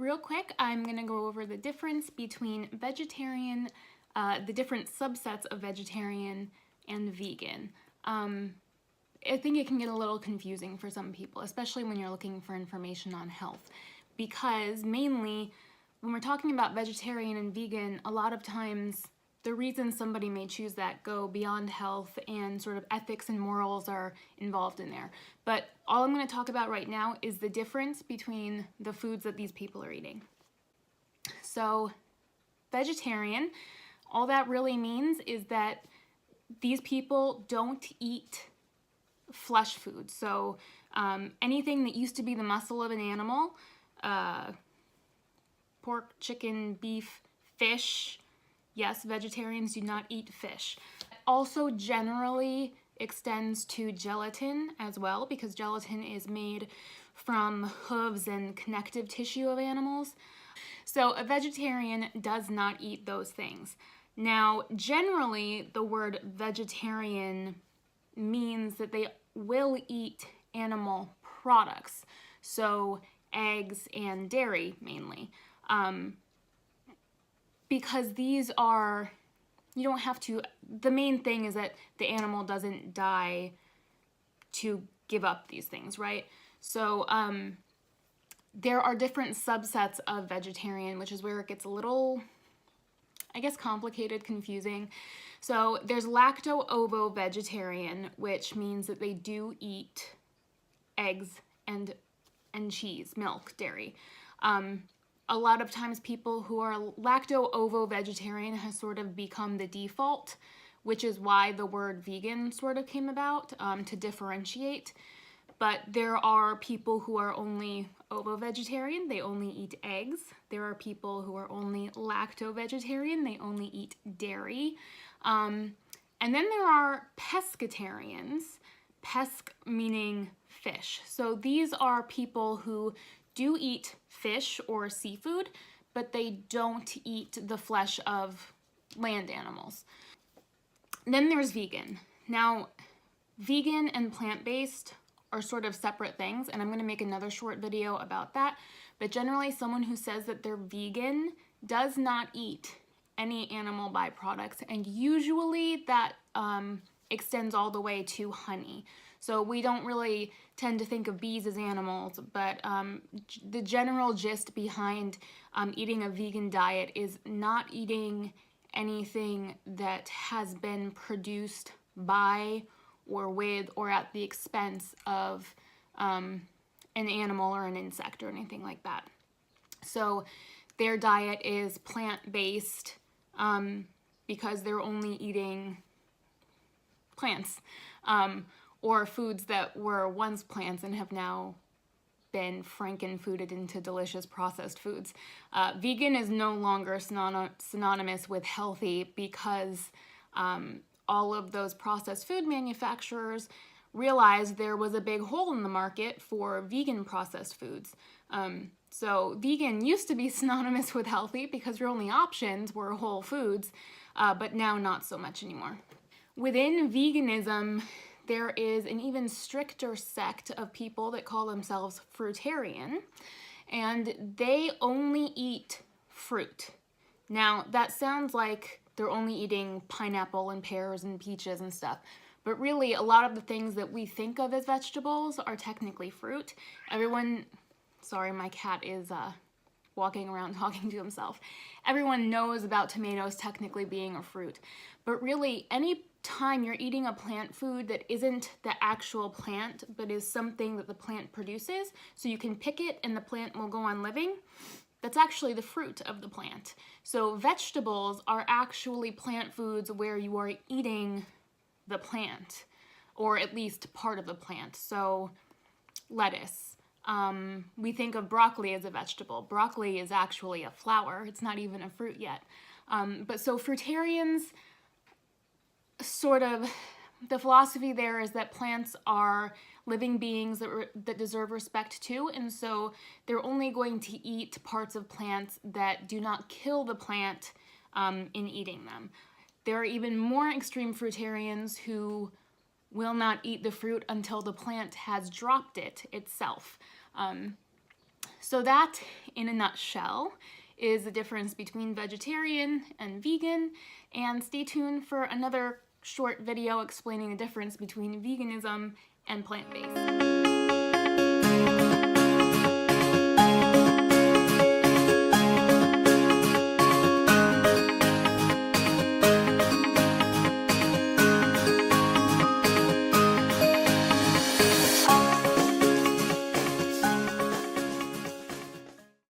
real quick, I'm going to go over the difference between vegetarian, the different subsets of vegetarian and vegan. I think it can get a little confusing for some people, especially when you're looking for information on health, because mainly when we're talking about vegetarian and vegan, a lot of times the reasons somebody may choose that go beyond health, and sort of ethics and morals are involved in there. But all I'm going to talk about right now is the difference between the foods that these people are eating. So vegetarian, all that really means is that these people don't eat flesh food. So anything that used to be the muscle of an animal, pork, chicken, beef, fish. Yes, vegetarians do not eat fish. Also generally extends to gelatin as well, because gelatin is made from hooves and connective tissue of animals. So a vegetarian does not eat those things. Now, generally, the word vegetarian means that they will eat animal products, so eggs and dairy mainly. Because these are, you don't have to, the main thing is that the animal doesn't die to give up these things, right? So there are different subsets of vegetarian, which is where it gets a little, I guess, complicated, confusing. So there's lacto-ovo-vegetarian, which means that they do eat eggs and cheese, milk, dairy. A lot of times people who are lacto-ovo-vegetarian has sort of become the default, which is why the word vegan sort of came about, to differentiate. But there are people who are only ovo-vegetarian, they only eat eggs. There are people who are only lacto-vegetarian, they only eat dairy. And then there are pescatarians, pesc meaning fish. So these are people who do eat fish or seafood, but they don't eat the flesh of land animals. Then there's vegan. Now, vegan and plant-based are sort of separate things, and I'm going to make another short video about that. But generally, someone who says that they're vegan does not eat any animal byproducts, and usually that extends all the way to honey. So we don't really tend to think of bees as animals, but the general gist behind eating a vegan diet is not eating anything that has been produced by or with or at the expense of an animal or an insect or anything like that. So their diet is plant-based because they're only eating plants. Or foods that were once plants and have now been franken-fooded into delicious processed foods. Vegan is no longer synonymous with healthy, because all of those processed food manufacturers realized there was a big hole in the market for vegan processed foods. So vegan used to be synonymous with healthy because your only options were whole foods, but now not so much anymore. Within veganism, there is an even stricter sect of people that call themselves fruitarian, and they only eat fruit. Now, that sounds like they're only eating pineapple and pears and peaches and stuff, but really a lot of the things that we think of as vegetables are technically fruit. Everyone, sorry, my cat is walking around talking to himself. Everyone knows about tomatoes technically being a fruit, but really any time you're eating a plant food that isn't the actual plant, but is something that the plant produces, so you can pick it and the plant will go on living, that's actually the fruit of the plant. So vegetables are actually plant foods where you are eating the plant, or at least part of the plant. So lettuce. We think of broccoli as a vegetable. Broccoli is actually a flower. It's not even a fruit yet. But so fruitarians, sort of, the philosophy there is that plants are living beings that deserve respect too, and so they're only going to eat parts of plants that do not kill the plant in eating them. There are even more extreme fruitarians who will not eat the fruit until the plant has dropped it itself. So that, in a nutshell, is the difference between vegetarian and vegan, and stay tuned for another short video explaining the difference between veganism and plant-based.